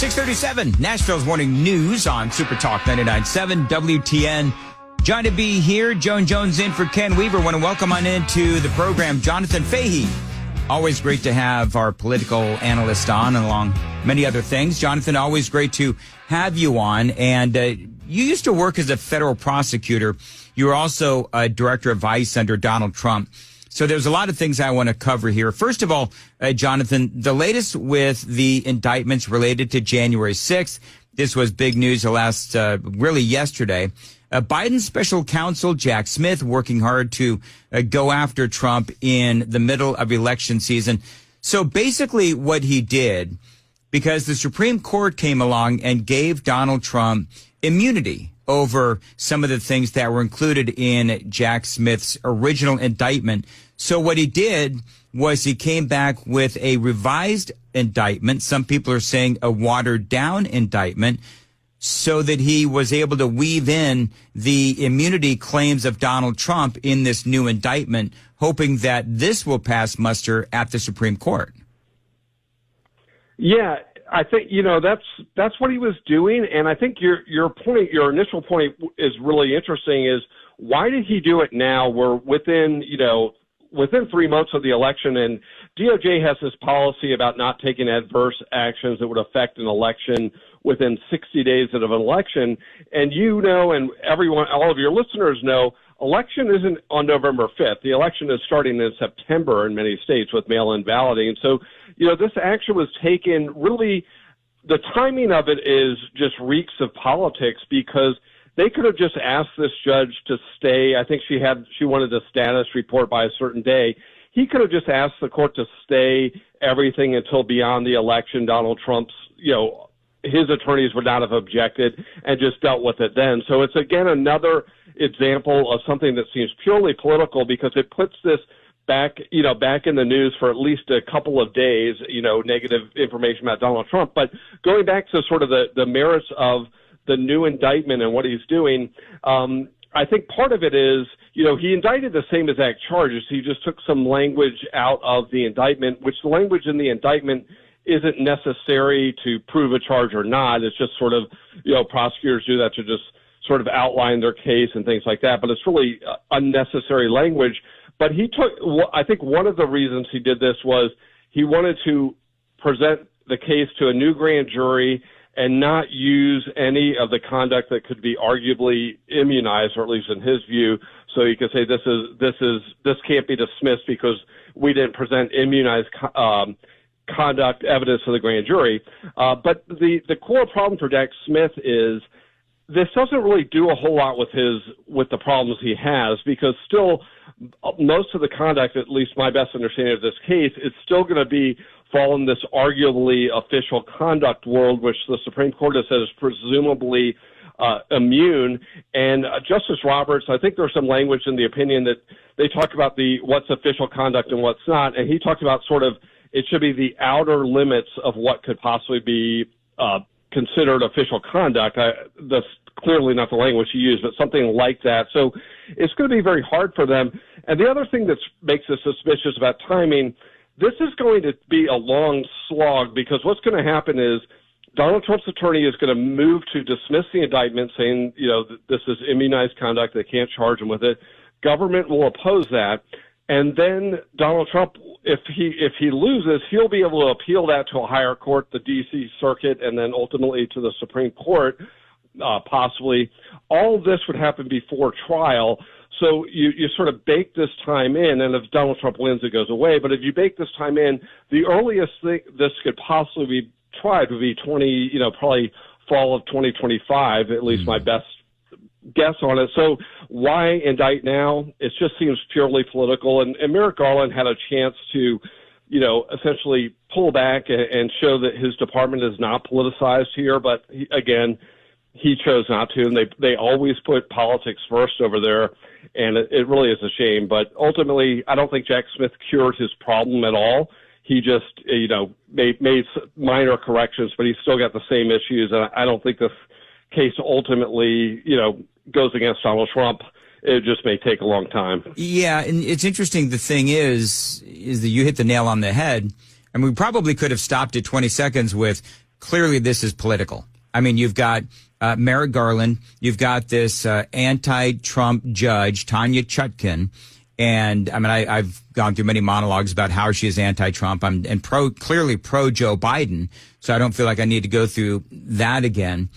637, Nashville's Morning News on Super Talk 99.7 WTN. John to be here. Joan Jones in for Ken Weaver. Want to welcome on into the program Jonathan Fahey. Always great to have our political analyst on, and along many other things. Jonathan, always great to have you on. And you used to work as a federal prosecutor. You were also a director of ICE under Donald Trump. So there's a lot of things I want to cover here. First of all, Jonathan, the latest with the indictments related to January 6th. This was big news the last, really yesterday. Biden's special counsel, Jack Smith, working hard to go after Trump in the middle of election season. So basically what he did, because the Supreme Court came along and gave Donald Trump immunity over some of the things that were included in Jack Smith's original indictment. So what he did was he came back with a revised indictment. Some people are saying a watered down indictment, so that he was able to weave in the immunity claims of Donald Trump in this new indictment, hoping that this will pass muster at the Supreme Court. Yeah, I think, that's what he was doing. And I think your initial point is really interesting, is why did he do it now? We're within 3 months of the election, and DOJ has this policy about not taking adverse actions that would affect an election within 60 days of an election. And and everyone, all of your listeners know, election isn't on November 5th. The election is starting in September in many states with mail-in balloting. So, this action was taken, really, the timing of it is just reeks of politics, because they could have just asked this judge to stay. I think she wanted a status report by a certain day. He could have just asked the court to stay everything until beyond the election. Donald Trump's, his attorneys would not have objected, and just dealt with it then. So it's, again, another example of something that seems purely political, because it puts this back in the news for at least a couple of days, negative information about Donald Trump. But going back to sort of the merits of the new indictment and what he's doing, I think part of it is, he indicted the same exact charges. He just took some language out of the indictment, which the language in the indictment isn't necessary to prove a charge or not. It's just sort of, prosecutors do that to just sort of outline their case and things like that. But it's really unnecessary language. But I think one of the reasons he did this was he wanted to present the case to a new grand jury and not use any of the conduct that could be arguably immunized, or at least in his view. So you could say this can't be dismissed because we didn't present immunized conduct evidence to the grand jury. But the core problem for Jack Smith is this doesn't really do a whole lot with the problems he has, because still most of the conduct, at least my best understanding of this case, is still going to fall in this arguably official conduct world, which the Supreme Court has said is presumably immune. And Justice Roberts, I think there's some language in the opinion that they talk about what's official conduct and what's not, and he talked about sort of it should be the outer limits of what could possibly be considered official conduct. That's clearly not the language he used, but something like that. So it's going to be very hard for them. And the other thing that makes us suspicious about timing, this is going to be a long slog, because what's going to happen is Donald Trump's attorney is going to move to dismiss the indictment, saying, that this is immunized conduct, they can't charge him with it. Government will oppose that. And then Donald Trump, if he loses, he'll be able to appeal that to a higher court, the D.C. Circuit, and then ultimately to the Supreme Court, possibly. All of this would happen before trial. So you sort of bake this time in, and if Donald Trump wins, it goes away. But if you bake this time in, the earliest thing this could possibly be tried would be probably fall of 2025, at least my best guess on it. So why indict now? It just seems purely political. And Merrick Garland had a chance to, essentially pull back and show that his department is not politicized here. But he chose not to, and they always put politics first over there, and it really is a shame. But ultimately, I don't think Jack Smith cured his problem at all. He just, made minor corrections, but he's still got the same issues, and I don't think this case ultimately, goes against Donald Trump. It just may take a long time. Yeah, and it's interesting. The thing is that you hit the nail on the head. And we probably could have stopped at 20 seconds with clearly this is political. I mean, you've got Merrick Garland, you've got this anti-Trump judge, Tanya Chutkin, and I mean, I've gone through many monologues about how she is anti-Trump. I'm clearly pro Joe Biden, so I don't feel like I need to go through that again.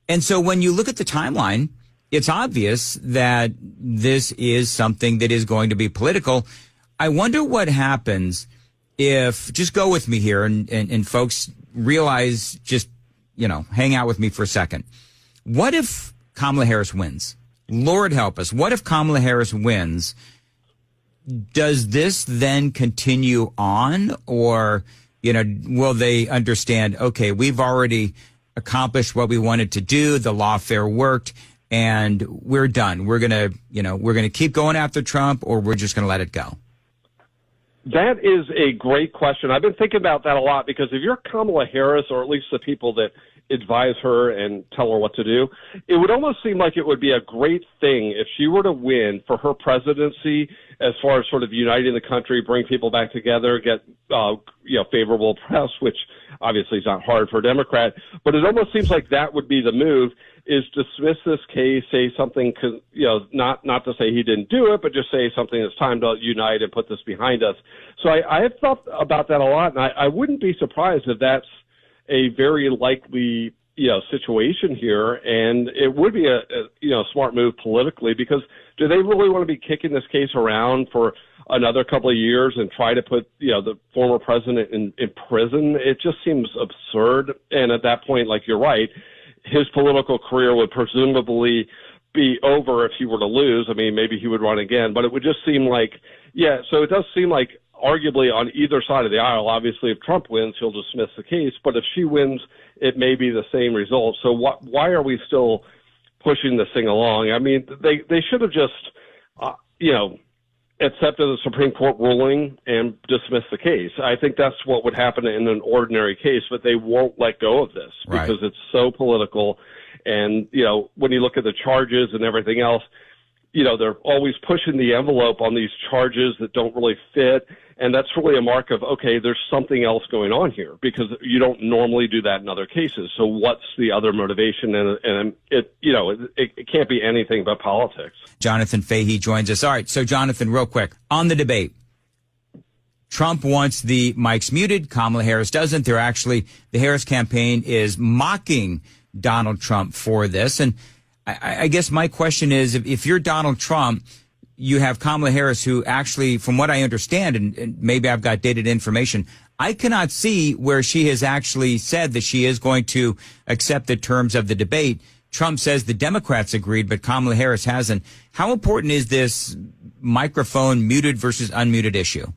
And so when you look at the timeline, it's obvious that this is something that is going to be political. I wonder what happens if, just go with me here and folks realize, just, hang out with me for a second. What if Kamala Harris wins? Lord help us. What if Kamala Harris wins? Does this then continue on, or, will they understand, okay, we've already accomplished what we wanted to do. The lawfare worked and we're done. We're going to keep going after Trump, or we're just going to let it go? That is a great question. I've been thinking about that a lot, because if you're Kamala Harris, or at least the people that advise her and tell her what to do, it would almost seem like it would be a great thing if she were to win for her presidency, as far as sort of uniting the country, bring people back together, get favorable press, which obviously is not hard for a Democrat. But it almost seems like that would be the move, is dismiss this case, say something, not to say he didn't do it, but just say something, it's time to unite and put this behind us. So I have thought about that a lot, and I wouldn't be surprised if that's a very likely situation here, and it would be a smart move politically, because do they really want to be kicking this case around for another couple of years and try to put the former president in prison? It just seems absurd. And at that point, like, you're right, his political career would presumably be over if he were to lose. I mean, maybe he would run again, but it would just seem like, so it does seem like, arguably on either side of the aisle, obviously if Trump wins, he'll dismiss the case, but if she wins, it may be the same result. So why are we still pushing this thing along? I mean, they should have just, accepted the Supreme Court ruling and dismissed the case. I think that's what would happen in an ordinary case, but they won't let go of this because it's so political. And, when you look at the charges and everything else, they're always pushing the envelope on these charges that don't really fit. And that's really a mark of, okay, there's something else going on here, because you don't normally do that in other cases. So what's the other motivation? And it can't be anything but politics. Jonathan Fahey joins us. All right. So Jonathan, real quick on the debate, Trump wants the mics muted. Kamala Harris doesn't. The Harris campaign is mocking Donald Trump for this. And I guess my question is, if you're Donald Trump, you have Kamala Harris, who actually, from what I understand, and maybe I've got dated information, I cannot see where she has actually said that she is going to accept the terms of the debate. Trump says the Democrats agreed, but Kamala Harris hasn't. How important is this microphone muted versus unmuted issue?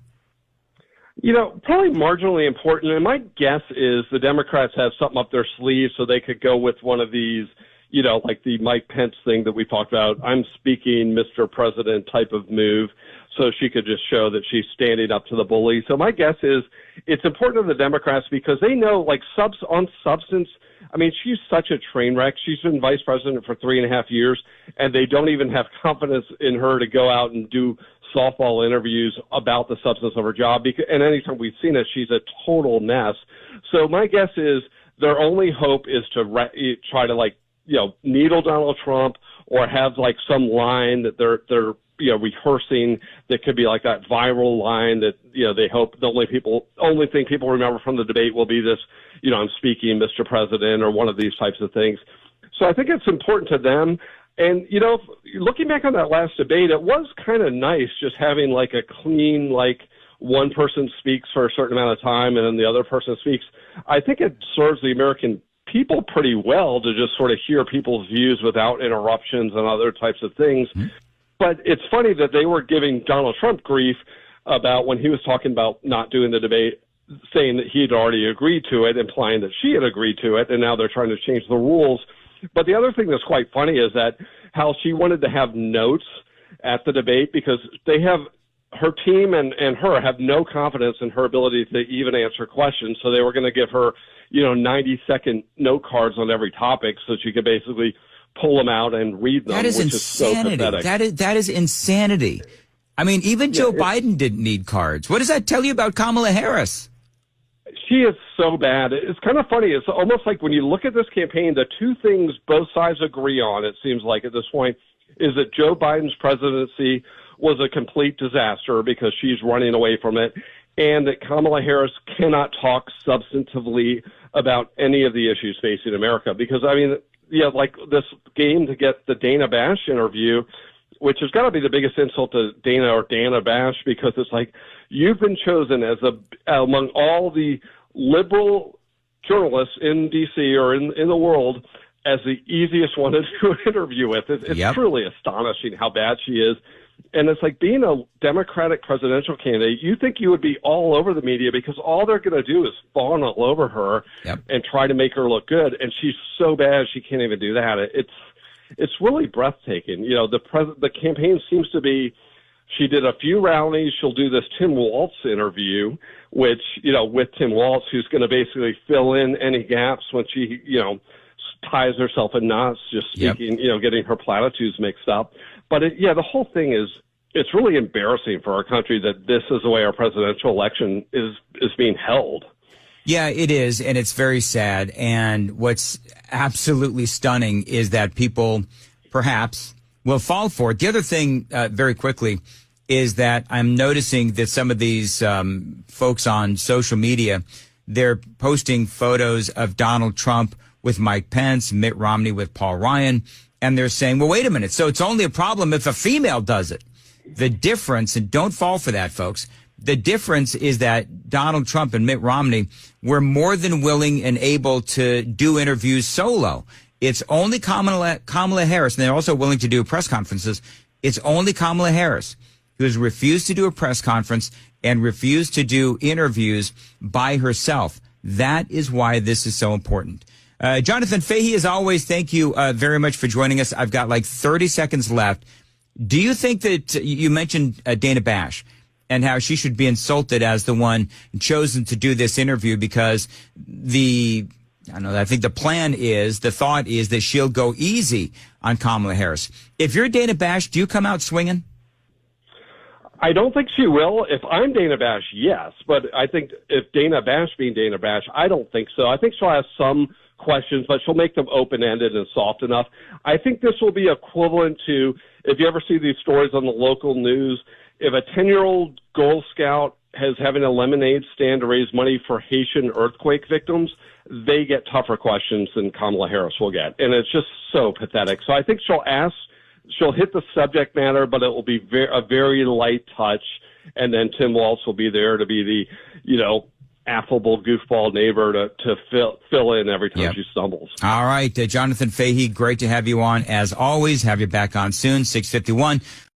Probably marginally important. And my guess is the Democrats have something up their sleeve so they could go with one of these, like the Mike Pence thing that we talked about, I'm speaking, Mr. President type of move, so she could just show that she's standing up to the bully. So my guess is it's important to the Democrats because they know, like, on substance, I mean, she's such a train wreck. She's been vice president for 3.5 years, and they don't even have confidence in her to go out and do softball interviews about the substance of her job. And anytime we've seen it, she's a total mess. So my guess is their only hope is to try to, needle Donald Trump, or have some line that they're rehearsing that could be like that viral line that they hope the only thing people remember from the debate will be this, I'm speaking, Mr. President, or one of these types of things. So I think it's important to them. And looking back on that last debate, it was kind of nice just having a clean, one person speaks for a certain amount of time and then the other person speaks. I think it serves the American people pretty well to just sort of hear people's views without interruptions and other types of things. Mm-hmm. But it's funny that they were giving Donald Trump grief about when he was talking about not doing the debate, saying that he had already agreed to it, implying that she had agreed to it, and now they're trying to change the rules. But the other thing that's quite funny is that how she wanted to have notes at the debate, because they have her team and her have no confidence in her ability to even answer questions. So they were going to give her, 90-second note cards on every topic so she could basically pull them out and read them. That is insanity. Is so pathetic. That is insanity. I mean, even Joe Biden didn't need cards. What does that tell you about Kamala Harris? She is so bad. It's kind of funny. It's almost like when you look at this campaign, the two things both sides agree on, it seems like at this point, is that Joe Biden's presidency was a complete disaster because she's running away from it, and that Kamala Harris cannot talk substantively about any of the issues facing America. Because, I mean, yeah, like this game to get the Dana Bash interview, which has got to be the biggest insult to Dana or Dana Bash, because it's like, you've been chosen as among all the liberal journalists in D.C. or in the world as the easiest one to do an interview with. It's truly astonishing how bad she is. And it's like being a Democratic presidential candidate, you think you would be all over the media because all they're going to do is fawn all over her and try to make her look good. And she's so bad she can't even do that. It's really breathtaking. You know, the campaign seems to be, she did a few rallies. She'll do this Tim Walz interview, which, you know, with Tim Walz, who's going to basically fill in any gaps when she, you know, ties herself in knots, just speaking, you know, getting her platitudes mixed up. But the whole thing is, it's really embarrassing for our country that this is the way our presidential election is being held. Yeah, it is, and it's very sad. And what's absolutely stunning is that people perhaps will fall for it. The other thing, very quickly, is that I'm noticing that some of these folks on social media, they're posting photos of Donald Trump with Mike Pence, Mitt Romney with Paul Ryan, and they're saying, well, wait a minute, so it's only a problem if a female does it. The difference, and don't fall for that, folks, the difference is that Donald Trump and Mitt Romney were more than willing and able to do interviews solo. It's only Kamala Harris, and they're also willing to do press conferences. It's only Kamala Harris who has refused to do a press conference and refused to do interviews by herself. That is why this is so important. Jonathan Fahey, as always, thank you very much for joining us. I've got like 30 seconds left. Do you think that you mentioned Dana Bash and how she should be insulted as the one chosen to do this interview because I think the thought is that she'll go easy on Kamala Harris. If you're Dana Bash, do you come out swinging? I don't think she will. If I'm Dana Bash, yes. But I think if Dana Bash being Dana Bash, I don't think so. I think she'll have some questions, but she'll make them open-ended and soft enough. I think this will be equivalent to, if you ever see these stories on the local news, if a 10-year-old Girl Scout has having a lemonade stand to raise money for Haitian earthquake victims, they get tougher questions than Kamala Harris will get. And it's just so pathetic. So I think she'll hit the subject matter, but it will be a very light touch. And then Tim Walz will be there to be the, affable goofball neighbor to fill in every time she stumbles. All right. Jonathan Fahey, great to have you on. As always, have you back on soon, 6:51.